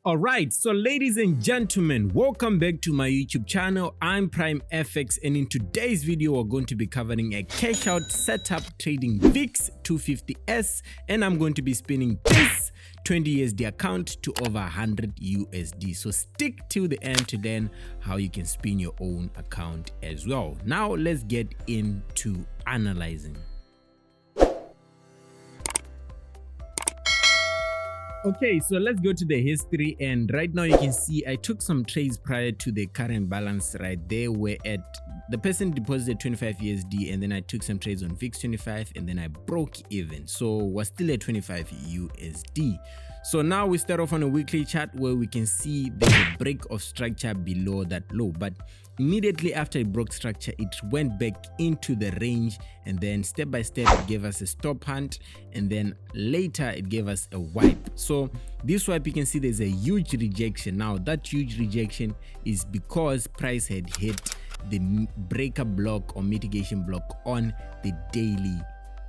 Alright, so ladies and gentlemen, welcome back to my YouTube channel. I'm Prime FX, and in today's video we're going to be covering a Cashout setup trading VIX 250S, and I'm going to be spinning this 20 USD account to over 100 USD. So stick till the end to learn how you can spin your own account as well. Now let's get into analyzing. Okay, so let's go to the history, and right now you can see I took some trades prior to the current balance right there, where at the person deposited 25 USD, and then I took some trades on VIX 25, and then I broke even, so we're still at 25 USD. So now we start off on a weekly chart where we can see there's a break of structure below that low, but immediately after it broke structure, it went back into the range, and then step by step it gave us a stop hunt, and then later it gave us a wipe. So this wipe, you can see there's a huge rejection. Now that huge rejection is because price had hit the breaker block or mitigation block on the daily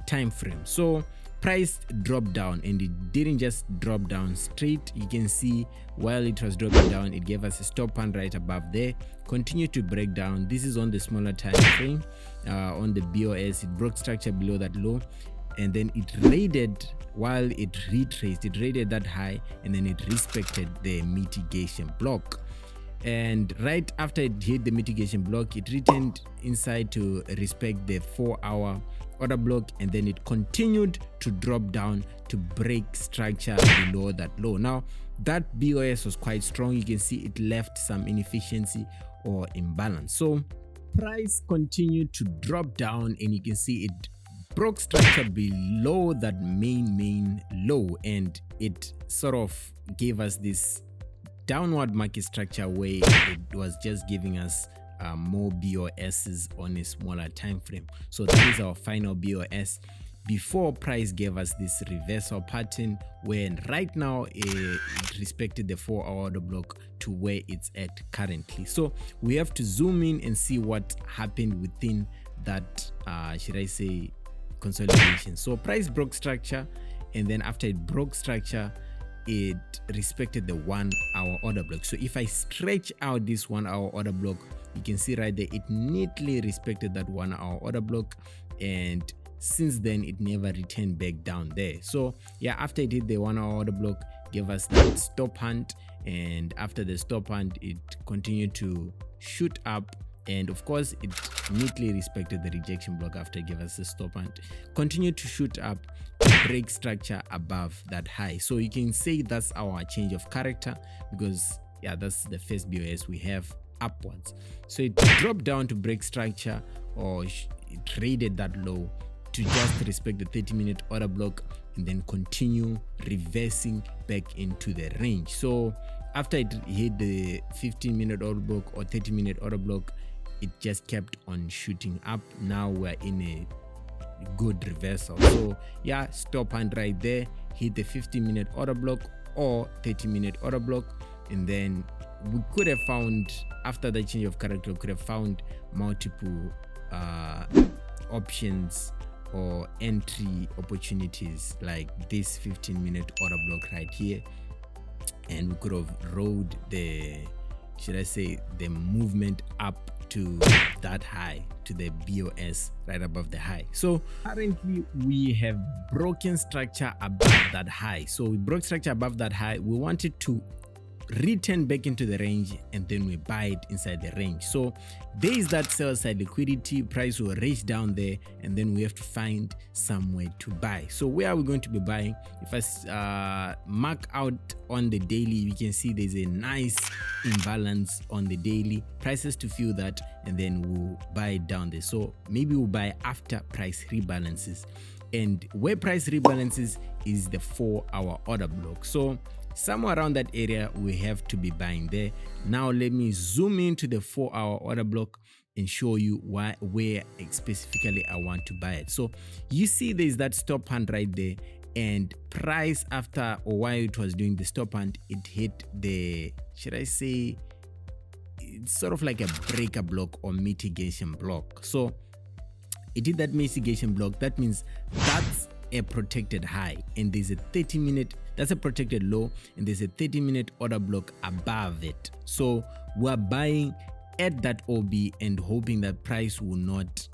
time frame. So price dropped down, and it didn't just drop down straight. You can see while it was dropping down, it gave us a stop hunt right above there, continued to break down. This is on the smaller time frame. On the BOS, it broke structure below that low, and then it raided. While it retraced, it raided that high, and then it respected the mitigation block. And right after it hit the mitigation block, it returned inside to respect the 4-hour order block, and then it continued to drop down to break structure below that low. Now that BOS was quite strong. You can see it left some inefficiency or imbalance, so price continued to drop down, and you can see it broke structure below that main low, and it sort of gave us this downward market structure where it was just giving us more BOSs on a smaller time frame. So that is our final BOS before price gave us this reversal pattern, where right now it respected the 4-hour order block to where it's at currently. So we have to zoom in and see what happened within that should I say consolidation. So price broke structure, and then after it broke structure, it respected the 1-hour order block. So if I stretch out this 1-hour order block, you can see right there it neatly respected that 1-hour order block, and since then it never returned back down there. So yeah, after it hit the 1-hour order block, gave us that stop hunt, and after the stop hunt it continued to shoot up, and of course it neatly respected the rejection block after it gave us a stop hunt, continued to shoot up, break structure above that high. So you can say that's our change of character, because yeah, that's the first BOS we have upwards. So it dropped down to break structure, or it traded that low to just respect the 30-minute order block, and then continue reversing back into the range. So after it hit the 15-minute order block or 30-minute order block, it just kept on shooting up. Now we're in a good reversal. So yeah, stop hunt right there, hit the 15-minute order block or 30-minute order block, and then we could have found, after the change of character, we could have found multiple options or entry opportunities like this 15-minute order block right here, and we could have rode the, should I say, the movement up to that high, to the BOS right above the high. So currently we have broken structure above that high. So we broke structure above that high. We wanted to return back into the range, and then we buy it inside the range. So there is that sell side liquidity. Price will reach down there, and then we have to find somewhere to buy. So where are we going to be buying? If I mark out on the daily, we can see there's a nice imbalance on the daily. Prices to fill that, and then we'll buy it down there. So maybe we'll buy after price rebalances, and where price rebalances is the 4-hour order block. So somewhere around that area we have to be buying there. Now let me zoom into the 4-hour order block and show you where specifically I want to buy it. So you see there's that stop hunt right there, and price after, or while it was doing the stop hunt, it hit the, should I say, it's sort of like a breaker block or mitigation block. So it did that mitigation block. That means that's a protected high, and there's a 30-minute, that's a protected low, and there's a 30-minute order block above it. So we're buying at that OB and hoping that price will not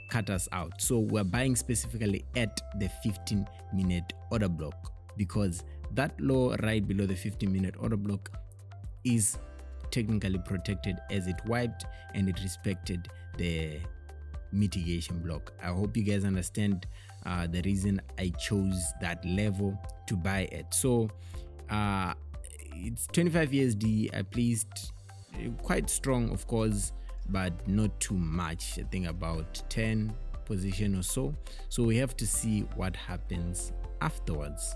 cut us out. So we're buying specifically at the 15-minute order block, because that low right below the 15-minute order block is technically protected, as it wiped and it respected the mitigation block. I hope you guys understand the reason I chose that level to buy it. So it's 25 USD. I placed quite strong, of course, but not too much. I think about 10 position or so. So we have to see what happens afterwards.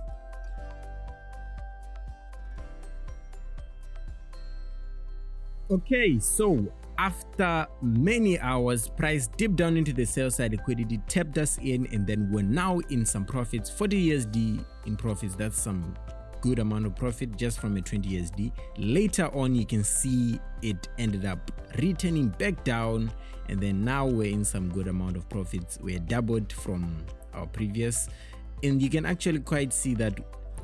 Okay, so after many hours, price dipped down into the sell side liquidity, tapped us in, and then we're now in some profits. 40 USD in profits. That's some good amount of profit just from a 20 USD. Later on, you can see it ended up returning back down, and then now we're in some good amount of profits. We're doubled from our previous, and you can actually quite see that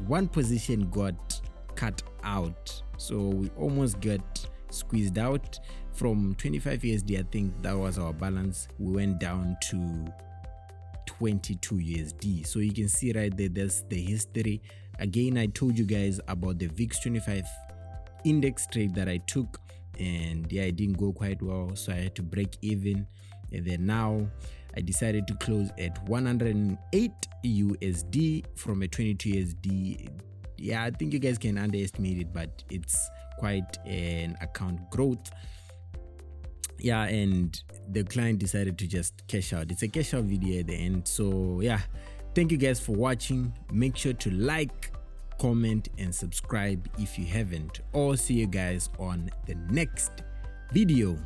one position got cut out, so we almost got squeezed out from 25 USD. I think that was our balance. We went down to 22 USD. So you can see right there, there's the history. Again, I told you guys about the VIX 25 index trade that I took, and yeah, it didn't go quite well, so I had to break even. And then now I decided to close at 108 USD from a 22 USD. Yeah, I think you guys can underestimate it, but it's quite an account growth. Yeah, and the client decided to just cash out. It's a cash out video at the end. So yeah, thank you guys for watching. Make sure to like, comment, and subscribe if you haven't. Or see you guys on the next video.